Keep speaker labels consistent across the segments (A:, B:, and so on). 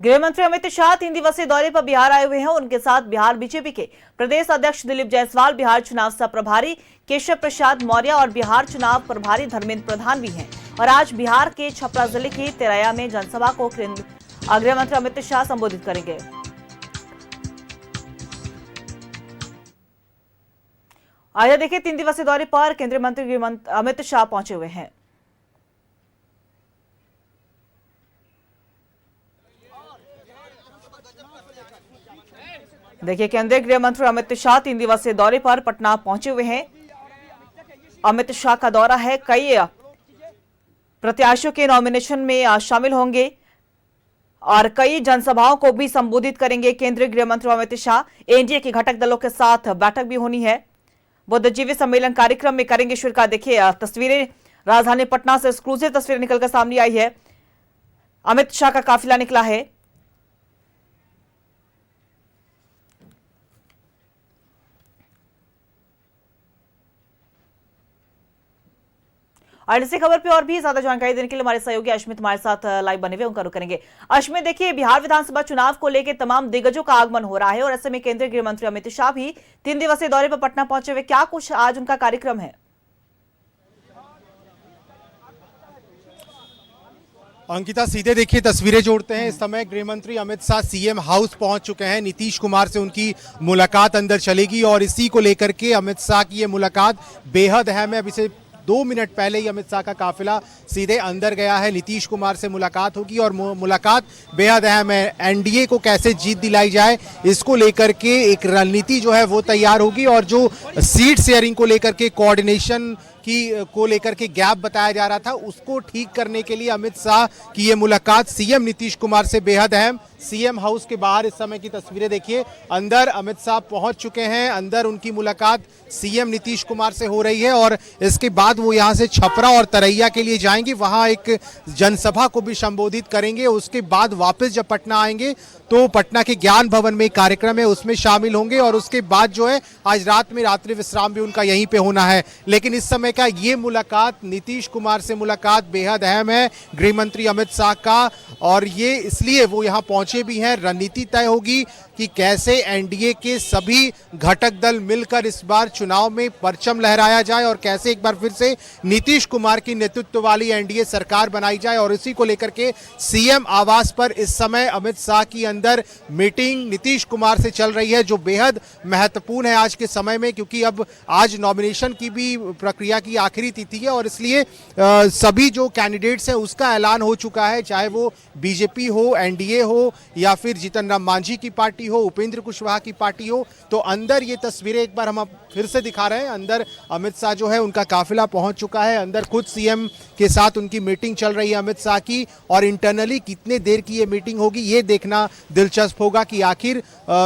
A: गृह मंत्री अमित शाह 3 दिवसीय दौरे पर बिहार आए हुए हैं। उनके साथ बिहार बीजेपी के प्रदेश अध्यक्ष दिलीप जायसवाल, बिहार चुनाव सह प्रभारी केशव प्रसाद मौर्य और बिहार चुनाव प्रभारी धर्मेंद्र प्रधान भी हैं। और आज बिहार के छपरा जिले के तेरैया में जनसभा को गृह मंत्री अमित शाह संबोधित करेंगे। आइए देखिए, 3 दिवसीय दौरे पर केंद्रीय मंत्री अमित शाह पहुंचे हुए हैं। देखिए, केंद्रीय गृह मंत्री अमित शाह 3 दिवसीय दौरे पर पटना पहुंचे हुए हैं। अमित शाह का दौरा है, कई प्रत्याशियों के नॉमिनेशन में शामिल होंगे और कई जनसभाओं को भी संबोधित करेंगे। केंद्रीय गृह मंत्री अमित शाह एनडीए के घटक दलों के साथ बैठक भी होनी है। बुद्धिजीवी सम्मेलन कार्यक्रम में करेंगे शिरकत। देखिए तस्वीरें, राजधानी पटना से एक्सक्लूसिव तस्वीरें निकलकर सामने आई है। अमित शाह का काफिला निकला है और इसी खबर पे और भी ज्यादा जानकारी देने के लिए हमारे सहयोगी अश्मित हमारे साथ लाइव बने हुए, उनका रुख करेंगे। अश्मित, देखिए बिहार विधानसभा चुनाव को लेकर तमाम दिग्गजों का आगमन हो रहा है और ऐसे में केंद्रीय गृह मंत्री अमित शाह भी 3 दिवसीय दौरे पर पटना पहुंचे हुए, क्या कुछ आज उनका कार्यक्रम है?
B: अंकिता, सीधे देखिए तस्वीरें जोड़ते हैं। इस समय गृह मंत्री अमित शाह सीएम हाउस पहुंच चुके हैं। नीतीश कुमार से उनकी मुलाकात अंदर चलेगी और इसी को लेकर के अमित शाह की ये मुलाकात बेहद अहम है। अभी से 2 मिनट पहले ही अमित शाह का काफिला सीधे अंदर गया है। नीतीश कुमार से मुलाकात होगी और मुलाकात बेहद अहम है। एनडीए को कैसे जीत दिलाई जाए, इसको लेकर के एक रणनीति जो है वो तैयार होगी और जो सीट शेयरिंग को लेकर के कोऑर्डिनेशन को लेकर के गैप बताया जा रहा था, उसको ठीक करने के लिए अमित शाह की ये मुलाकात सीएम नीतीश कुमार से बेहद अहम। सीएम हाउस के बाहर इस समय की तस्वीरें देखिए, अंदर अमित शाह पहुंच चुके हैं। अंदर उनकी मुलाकात सीएम नीतीश कुमार से हो रही है और इसके बाद वो यहां से छपरा और तरैया के लिए जाएंगे, वहां एक जनसभा को भी संबोधित करेंगे। उसके बाद वापस जब पटना आएंगे तो पटना के ज्ञान भवन में कार्यक्रम है, उसमें शामिल होंगे और उसके बाद जो है आज रात में रात्रि विश्राम भी उनका यहीं पे होना है। लेकिन इस समय का ये मुलाकात, नीतीश कुमार से मुलाकात बेहद अहम है गृह मंत्री अमित शाह का, और ये इसलिए वो यहाँ पहुंचे भी हैं। रणनीति तय होगी कि कैसे एनडीए के सभी घटक दल मिलकर इस बार चुनाव में परचम लहराया जाए और कैसे एक बार फिर से नीतीश कुमार की नेतृत्व वाली एनडीए सरकार बनाई जाए। और इसी को लेकर के सीएम आवास पर इस समय अमित शाह की अंदर मीटिंग नीतीश कुमार से चल रही है, जो बेहद महत्वपूर्ण है आज के समय में, क्योंकि अब आज नॉमिनेशन की भी प्रक्रिया की आखिरी तिथि है और इसलिए सभी जो कैंडिडेट्स हैं उसका ऐलान हो चुका है, चाहे वो बीजेपी हो, एनडीए हो या फिर जीतन राम मांझी की पार्टी हो, उपेंद्र कुशवाहा की पार्टी हो। तो अंदर ये तस्वीरें एक बार हम फिर से दिखा रहे हैं। अंदर अमित शाह जो है उनका काफिला पहुंच चुका है। अंदर खुद सीएम के साथ उनकी मीटिंग चल रही है अमित शाह की, और इंटरनली कितने देर की ये मीटिंग होगी ये देखना दिलचस्प होगा कि आखिर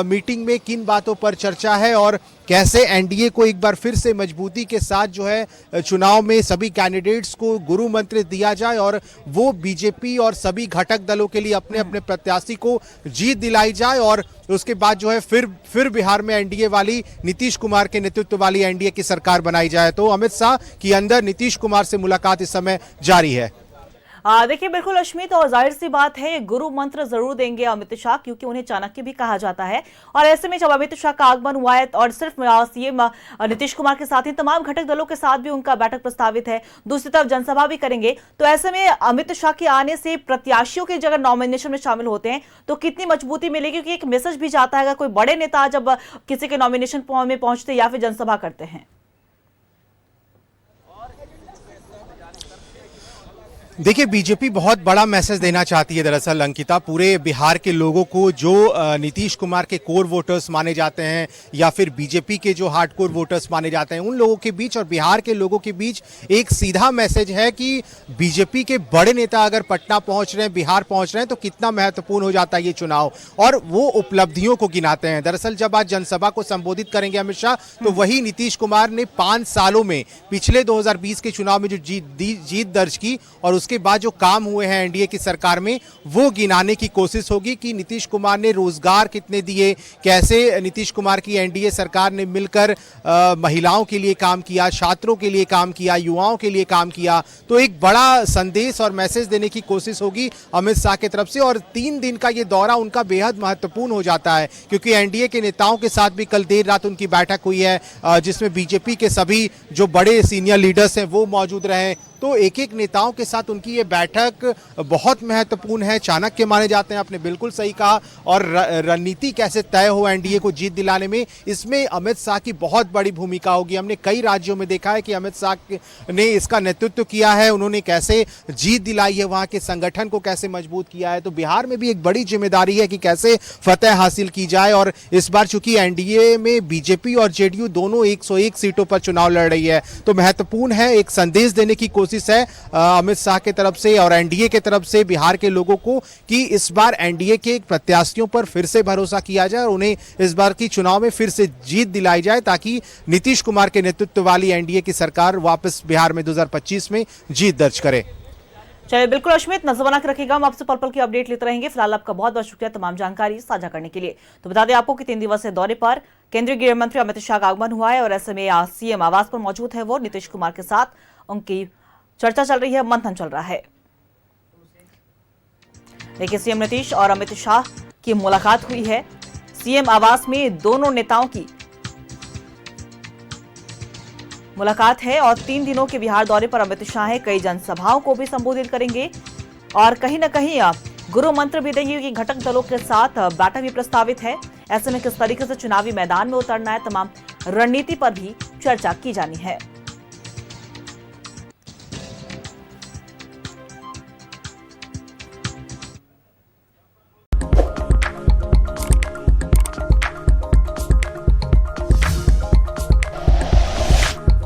B: मीटिंग में किन बातों पर चर्चा है और कैसे एनडीए को एक बार फिर से मजबूती के साथ जो है चुनाव में सभी कैंडिडेट्स को गुरु मंत्र दिया जाए और वो बीजेपी और सभी घटक दलों के लिए अपने अपने प्रत्याशी को जीत दिलाई जाए और उसके बाद जो है फिर बिहार में एनडीए वाली नीतीश कुमार के नेतृत्व वाली एनडीए की सरकार बनाई जाए। तो अमित शाह की अंदर नीतीश कुमार से मुलाकात इस समय जारी है।
A: देखिए बिल्कुल अश्मित, और जाहिर सी बात है गुरु मंत्र जरूर देंगे अमित शाह, क्योंकि उन्हें चाणक्य भी कहा जाता है। और ऐसे में जब अमित शाह का आगमन हुआ है और सिर्फ सीएम नीतीश कुमार के साथ ही तमाम घटक दलों के साथ भी उनका बैठक प्रस्तावित है, दूसरी तरफ जनसभा भी करेंगे, तो ऐसे में अमित शाह के आने से प्रत्याशियों के जगह नॉमिनेशन में शामिल होते हैं तो कितनी मजबूती मिलेगी, क्योंकि एक मैसेज भी जाता है अगर कोई बड़े नेता जब किसी के नॉमिनेशन में पहुंचते या फिर जनसभा करते हैं।
B: देखिए, बीजेपी बहुत बड़ा मैसेज देना चाहती है दरअसल अंकिता, पूरे बिहार के लोगों को जो नीतीश कुमार के कोर वोटर्स माने जाते हैं या फिर बीजेपी के जो हार्डकोर वोटर्स माने जाते हैं, उन लोगों के बीच और बिहार के लोगों के बीच एक सीधा मैसेज है कि बीजेपी के बड़े नेता अगर पटना पहुंच रहे हैं, बिहार पहुंच रहे हैं, तो कितना महत्वपूर्ण हो जाता है ये चुनाव, और वो उपलब्धियों को गिनाते हैं। दरअसल जब आज जनसभा को संबोधित करेंगे अमित शाह, तो वही नीतीश कुमार ने 5 सालों में पिछले 2020 के चुनाव में जो जीत दर्ज की और उसके बाद जो काम हुए हैं एनडीए की सरकार में वो गिनाने की कोशिश होगी कि नीतीश कुमार ने रोजगार कितने दिए, कैसे नीतीश कुमार की एनडीए सरकार ने मिलकर महिलाओं के लिए काम किया, छात्रों के लिए काम किया, युवाओं के लिए काम किया। तो एक बड़ा संदेश और मैसेज देने की कोशिश होगी अमित शाह की तरफ से। और 3 दिन का ये दौरा उनका बेहद महत्वपूर्ण हो जाता है, क्योंकि एनडीए के नेताओं के साथ भी कल देर रात उनकी बैठक हुई है, जिसमें बीजेपी के सभी जो बड़े सीनियर लीडर्स हैं वो मौजूद रहे। तो एक एक नेताओं के साथ उनकी ये बैठक बहुत महत्वपूर्ण है, चाणक्य माने जाते हैं। आपने बिल्कुल सही कहा। और रणनीति कैसे तय हो एनडीए को जीत दिलाने में, इसमें अमित शाह की बहुत बड़ी भूमिका होगी। हमने कई राज्यों में देखा है कि अमित शाह ने इसका नेतृत्व किया है, उन्होंने कैसे जीत दिलाई है, वहां के संगठन को कैसे मजबूत किया है। तो बिहार में भी एक बड़ी जिम्मेदारी है कि कैसे फतेह हासिल की जाए। और इस बार चूंकि एनडीए में बीजेपी और जेडीयू दोनों 101 सीटों पर चुनाव लड़ रही है, तो महत्वपूर्ण है, एक संदेश देने की कोशिश है अमित शाह की तरफ से और एनडीए की तरफ से बिहार के लोगों को कि इस बार एनडीए के प्रत्याशियों पर फिर से भरोसा किया जाए और उन्हें इस बार की चुनाव में फिर से जीत दिलाई जाए, ताकि नीतीश कुमार के नेतृत्व वाली एनडीए की सरकार वापस बिहार में 2025 में जीत दर्ज करे।
A: चलिए, बिल्कुल अश्मित, नजर बना के रखिएगा। हम आपसे पल पल की अपडेट लेते रहेंगे। फिलहाल आपका बहुत बहुत शुक्रिया तमाम जानकारी साझा करने के लिए। तो बता दें आपको कि 3 दिवसीय दौरे पर केंद्रीय गृह मंत्री अमित शाह का आगमन हुआ है और ऐसे में सीएम आवास पर मौजूद है वो नीतीश कुमार के साथ उनकी चर्चा चल रही है, मंथन चल रहा है। देखिए, सीएम नीतीश और अमित शाह की मुलाकात हुई है सीएम आवास में। दोनों नेताओं की मुलाकात है और 3 दिनों के बिहार दौरे पर अमित शाह कई जनसभाओं को भी संबोधित करेंगे और कहीं न कहीं गुरु मंत्र भी देंगे कि घटक दलों के साथ बैठक भी प्रस्तावित है। ऐसे में किस तरीके से चुनावी मैदान में उतरना है, तमाम रणनीति पर भी चर्चा की जानी है।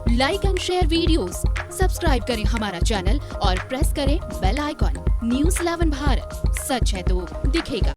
C: Like and share videos, subscribe करें हमारा चैनल और प्रेस करें बेल आइकॉन। न्यूज़ 11 भारत, सच है तो दिखेगा।